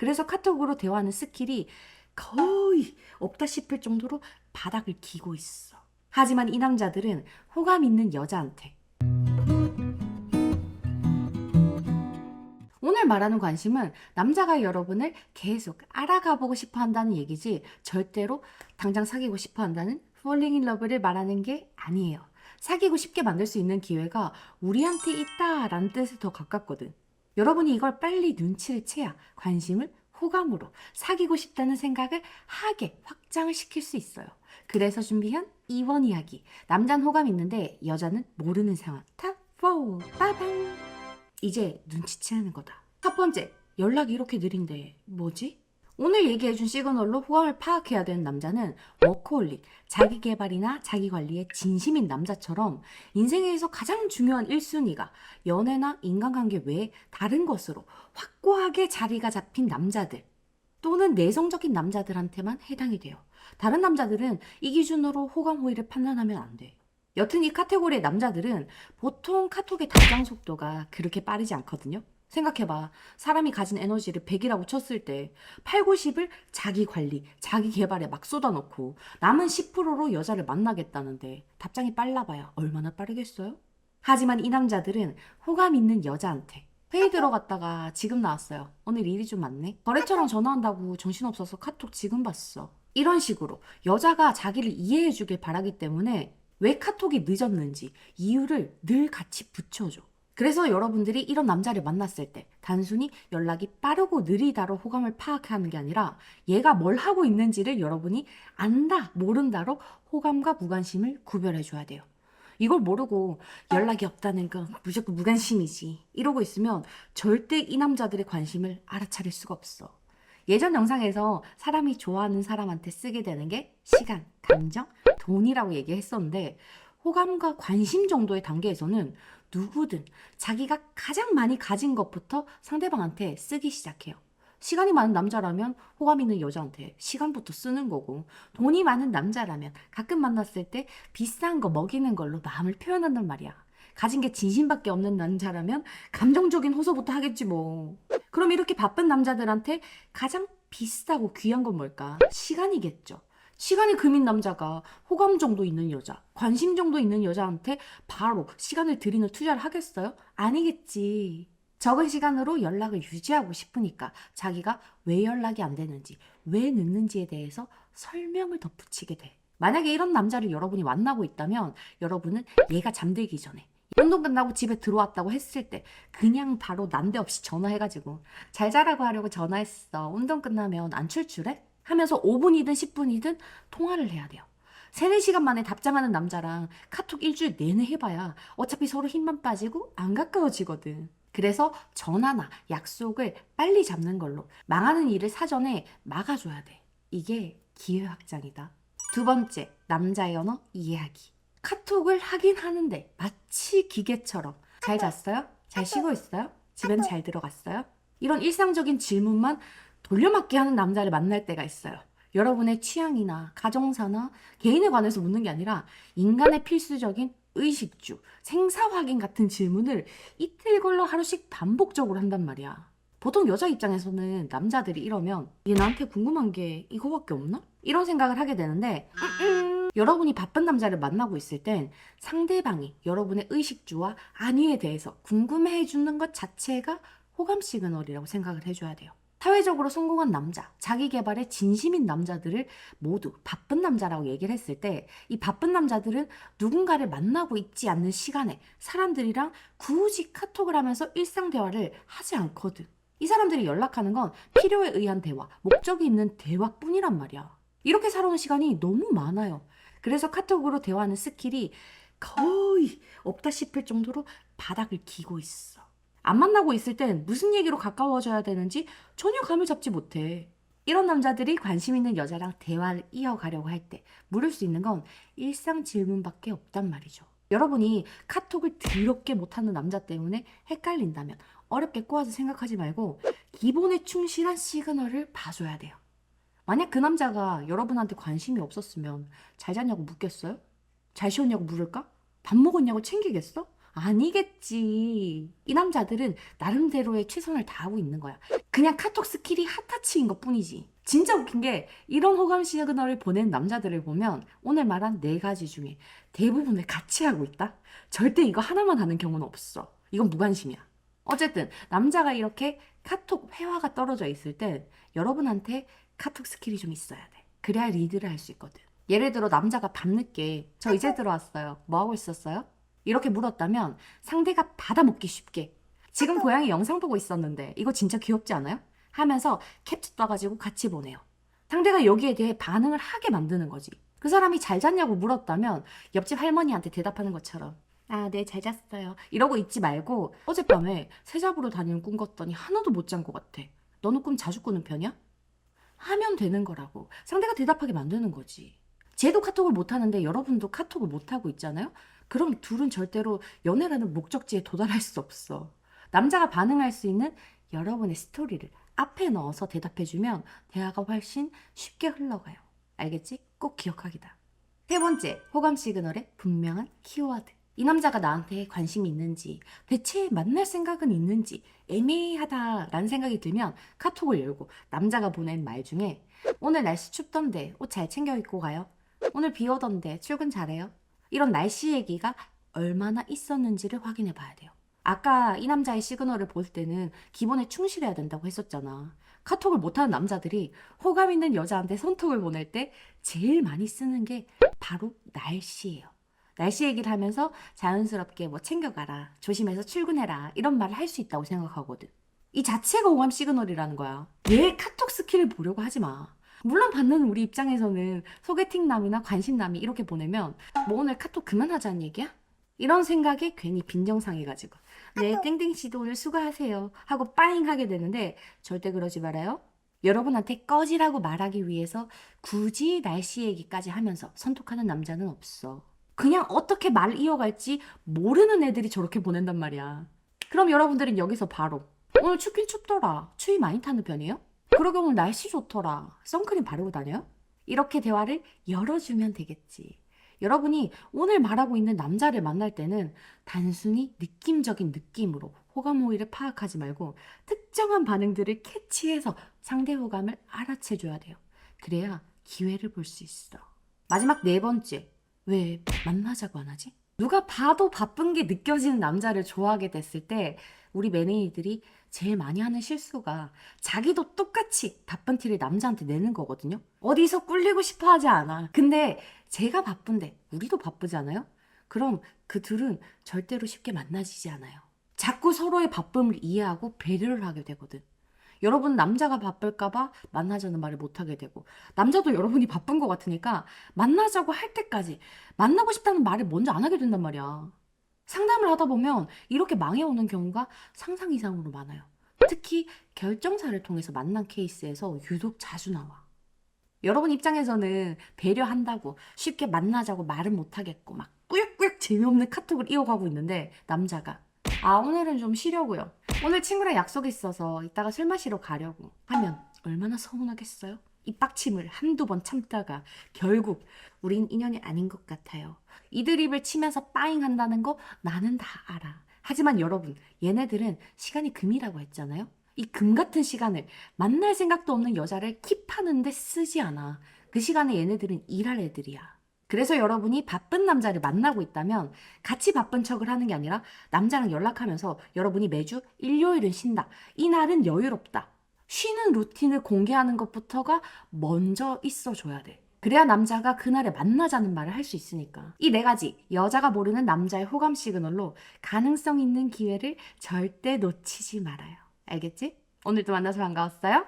그래서 카톡으로 대화하는 스킬이 거의 없다 싶을 정도로 바닥을 기고 있어. 하지만 이 남자들은 호감 있는 여자한테 오늘 말하는 관심은 남자가 여러분을 계속 알아가보고 싶어 한다는 얘기지 절대로 당장 사귀고 싶어 한다는 falling in love를 말하는 게 아니에요. 사귀고 싶게 만들 수 있는 기회가 우리한테 있다라는 뜻에 더 가깝거든. 여러분이 이걸 빨리 눈치를 채야 관심을 호감으로 사귀고 싶다는 생각을 하게 확장을 시킬 수 있어요. 그래서 준비한 2번 이야기. 남자는 호감 있는데 여자는 모르는 상황. 탑 4. 빠방. 이제 눈치채는 거다. 첫 번째, 연락이 이렇게 느린데 뭐지? 오늘 얘기해준 시그널로 호감을 파악해야 되는 남자는 워커홀릭, 자기개발이나 자기관리에 진심인 남자처럼 인생에서 가장 중요한 1순위가 연애나 인간관계 외에 다른 것으로 확고하게 자리가 잡힌 남자들 또는 내성적인 남자들한테만 해당이 돼요. 다른 남자들은 이 기준으로 호감 호의를 판단하면 안 돼. 여튼 이 카테고리의 남자들은 보통 카톡의 답장 속도가 그렇게 빠르지 않거든요. 생각해봐. 사람이 가진 에너지를 100이라고 쳤을 때 8, 90을 자기 관리, 자기 개발에 막 쏟아놓고 남은 10%로 여자를 만나겠다는데 답장이 빨라봐야 얼마나 빠르겠어요? 하지만 이 남자들은 호감 있는 여자한테 회의 들어갔다가 지금 나왔어요. 오늘 일이 좀 많네. 거래처랑 전화한다고 정신없어서 카톡 지금 봤어. 이런 식으로 여자가 자기를 이해해주길 바라기 때문에 왜 카톡이 늦었는지 이유를 늘 같이 붙여줘. 그래서 여러분들이 이런 남자를 만났을 때 단순히 연락이 빠르고 느리다로 호감을 파악하는 게 아니라 얘가 뭘 하고 있는지를 여러분이 안다, 모른다로 호감과 무관심을 구별해줘야 돼요. 이걸 모르고 연락이 없다는 건 무조건 무관심이지 이러고 있으면 절대 이 남자들의 관심을 알아차릴 수가 없어. 예전 영상에서 사람이 좋아하는 사람한테 쓰게 되는 게 시간, 감정, 돈이라고 얘기했었는데 호감과 관심 정도의 단계에서는 누구든 자기가 가장 많이 가진 것부터 상대방한테 쓰기 시작해요. 시간이 많은 남자라면 호감 있는 여자한테 시간부터 쓰는 거고 돈이 많은 남자라면 가끔 만났을 때 비싼 거 먹이는 걸로 마음을 표현한단 말이야. 가진 게 진심밖에 없는 남자라면 감정적인 호소부터 하겠지 뭐. 그럼 이렇게 바쁜 남자들한테 가장 비싸고 귀한 건 뭘까? 시간이겠죠. 시간이 금인 남자가 호감 정도 있는 여자, 관심 정도 있는 여자한테 바로 시간을 들이는 투자를 하겠어요? 아니겠지. 적은 시간으로 연락을 유지하고 싶으니까 자기가 왜 연락이 안 되는지, 왜 늦는지에 대해서 설명을 덧붙이게 돼. 만약에 이런 남자를 여러분이 만나고 있다면 여러분은 얘가 잠들기 전에 운동 끝나고 집에 들어왔다고 했을 때 그냥 바로 난데없이 전화해가지고 잘 자라고 하려고 전화했어. 운동 끝나면 안 출출해? 하면서 5분이든 10분이든 통화를 해야 돼요. 3, 4시간 만에 답장하는 남자랑 카톡 일주일 내내 해봐야 어차피 서로 힘만 빠지고 안 가까워지거든. 그래서 전화나 약속을 빨리 잡는 걸로 망하는 일을 사전에 막아줘야 돼. 이게 기회 확장이다. 두 번째, 남자의 언어 이해하기. 카톡을 하긴 하는데 마치 기계처럼 잘 잤어요? 잘 쉬고 있어요? 집엔 잘 들어갔어요? 이런 일상적인 질문만 돌려막기 하는 남자를 만날 때가 있어요. 여러분의 취향이나 가정사나 개인에 관해서 묻는 게 아니라 인간의 필수적인 의식주, 생사 확인 같은 질문을 이틀 걸러 하루씩 반복적으로 한단 말이야. 보통 여자 입장에서는 남자들이 이러면 얘 나한테 궁금한 게 이거밖에 없나? 이런 생각을 하게 되는데 여러분이 바쁜 남자를 만나고 있을 땐 상대방이 여러분의 의식주와 안위에 대해서 궁금해해 주는 것 자체가 호감 시그널이라고 생각을 해줘야 돼요. 사회적으로 성공한 남자, 자기 개발에 진심인 남자들을 모두 바쁜 남자라고 얘기를 했을 때 이 바쁜 남자들은 누군가를 만나고 있지 않는 시간에 사람들이랑 굳이 카톡을 하면서 일상 대화를 하지 않거든. 이 사람들이 연락하는 건 필요에 의한 대화, 목적이 있는 대화뿐이란 말이야. 이렇게 살아온 시간이 너무 많아요. 그래서 카톡으로 대화하는 스킬이 거의 없다 싶을 정도로 바닥을 기고 있어. 안 만나고 있을 땐 무슨 얘기로 가까워져야 되는지 전혀 감을 잡지 못해. 이런 남자들이 관심 있는 여자랑 대화를 이어가려고 할 때 물을 수 있는 건 일상 질문밖에 없단 말이죠. 여러분이 카톡을 더럽게 못하는 남자 때문에 헷갈린다면 어렵게 꼬아서 생각하지 말고 기본에 충실한 시그널을 봐줘야 돼요. 만약 그 남자가 여러분한테 관심이 없었으면 잘 잤냐고 묻겠어요? 잘 쉬었냐고 물을까? 밥 먹었냐고 챙기겠어? 아니겠지. 이 남자들은 나름대로의 최선을 다하고 있는 거야. 그냥 카톡 스킬이 핫타치인 것 뿐이지. 진짜 웃긴 게 이런 호감 시그널을 보낸 남자들을 보면 오늘 말한 네 가지 중에 대부분을 같이 하고 있다? 절대 이거 하나만 하는 경우는 없어. 이건 무관심이야. 어쨌든 남자가 이렇게 카톡 회화가 떨어져 있을 땐 여러분한테 카톡 스킬이 좀 있어야 돼. 그래야 리드를 할 수 있거든. 예를 들어 남자가 밤늦게 저 이제 들어왔어요. 뭐 하고 있었어요? 이렇게 물었다면 상대가 받아먹기 쉽게 지금 고양이 영상 보고 있었는데 이거 진짜 귀엽지 않아요? 하면서 캡처 떠가지고 같이 보내요. 상대가 여기에 대해 반응을 하게 만드는 거지. 그 사람이 잘 잤냐고 물었다면 옆집 할머니한테 대답하는 것처럼 아, 네, 잘 잤어요. 이러고 있지 말고 어젯밤에 새 잡으러 다니는 꿈 꿨더니 하나도 못 잔 것 같아. 너는 꿈 자주 꾸는 편이야? 하면 되는 거라고. 상대가 대답하게 만드는 거지. 쟤도 카톡을 못 하는데 여러분도 카톡을 못 하고 있잖아요? 그럼 둘은 절대로 연애라는 목적지에 도달할 수 없어. 남자가 반응할 수 있는 여러분의 스토리를 앞에 넣어서 대답해주면 대화가 훨씬 쉽게 흘러가요. 알겠지? 꼭 기억하기다. 세 번째, 호감 시그널의 분명한 키워드. 이 남자가 나한테 관심이 있는지, 대체 만날 생각은 있는지 애매하다라는 생각이 들면 카톡을 열고 남자가 보낸 말 중에 오늘 날씨 춥던데 옷 잘 챙겨 입고 가요. 오늘 비 오던데 출근 잘해요. 이런 날씨 얘기가 얼마나 있었는지를 확인해 봐야 돼요. 아까 이 남자의 시그널을 볼 때는 기본에 충실해야 된다고 했었잖아. 카톡을 못하는 남자들이 호감 있는 여자한테 손톱을 보낼 때 제일 많이 쓰는 게 바로 날씨예요. 날씨 얘기를 하면서 자연스럽게 뭐 챙겨가라, 조심해서 출근해라 이런 말을 할 수 있다고 생각하거든. 이 자체가 호감 시그널이라는 거야. 얘 카톡 스킬을 보려고 하지 마. 물론 받는 우리 입장에서는 소개팅남이나 관심남이 이렇게 보내면 뭐 오늘 카톡 그만하자는 얘기야? 이런 생각에 괜히 빈정상해가지고 네 땡땡씨도 오늘 수고하세요 하고 빠잉 하게 되는데 절대 그러지 말아요. 여러분한테 꺼지라고 말하기 위해서 굳이 날씨 얘기까지 하면서 선톡하는 남자는 없어. 그냥 어떻게 말 이어갈지 모르는 애들이 저렇게 보낸단 말이야. 그럼 여러분들은 여기서 바로 오늘 춥긴 춥더라. 추위 많이 타는 편이에요? 그러게 오늘 날씨 좋더라. 선크림 바르고 다녀요? 이렇게 대화를 열어주면 되겠지. 여러분이 오늘 말하고 있는 남자를 만날 때는 단순히 느낌적인 느낌으로 호감 호의를 파악하지 말고 특정한 반응들을 캐치해서 상대 호감을 알아채줘야 돼요. 그래야 기회를 볼 수 있어. 마지막 네 번째. 왜 만나자고 안 하지? 누가 봐도 바쁜 게 느껴지는 남자를 좋아하게 됐을 때 우리 매니저들이 제일 많이 하는 실수가 자기도 똑같이 바쁜 티를 남자한테 내는 거거든요. 어디서 꿀리고 싶어 하지 않아. 근데 제가 바쁜데 우리도 바쁘잖아요? 그럼 그 둘은 절대로 쉽게 만나지지 않아요. 자꾸 서로의 바쁨을 이해하고 배려를 하게 되거든. 여러분 남자가 바쁠까봐 만나자는 말을 못하게 되고 남자도 여러분이 바쁜 것 같으니까 만나자고 할 때까지 만나고 싶다는 말을 먼저 안 하게 된단 말이야. 상담을 하다 보면 이렇게 망해오는 경우가 상상 이상으로 많아요. 특히 결정사를 통해서 만난 케이스에서 유독 자주 나와. 여러분 입장에서는 배려한다고 쉽게 만나자고 말은 못하겠고 막 꾸역꾸역 재미없는 카톡을 이어가고 있는데 남자가 아 오늘은 좀 쉬려고요. 오늘 친구랑 약속 있어서 이따가 술 마시러 가려고 하면 얼마나 서운하겠어요? 이 빡침을 한두 번 참다가 결국 우린 인연이 아닌 것 같아요. 이 드립을 치면서 빠잉 한다는 거 나는 다 알아. 하지만 여러분 얘네들은 시간이 금이라고 했잖아요. 이 금 같은 시간을 만날 생각도 없는 여자를 킵하는데 쓰지 않아. 그 시간에 얘네들은 일할 애들이야. 그래서 여러분이 바쁜 남자를 만나고 있다면 같이 바쁜 척을 하는 게 아니라 남자랑 연락하면서 여러분이 매주 일요일은 쉰다. 이날은 여유롭다. 쉬는 루틴을 공개하는 것부터가 먼저 있어줘야 돼. 그래야 남자가 그날에 만나자는 말을 할 수 있으니까. 이 네 가지 여자가 모르는 남자의 호감 시그널로 가능성 있는 기회를 절대 놓치지 말아요. 알겠지? 오늘도 만나서 반가웠어요.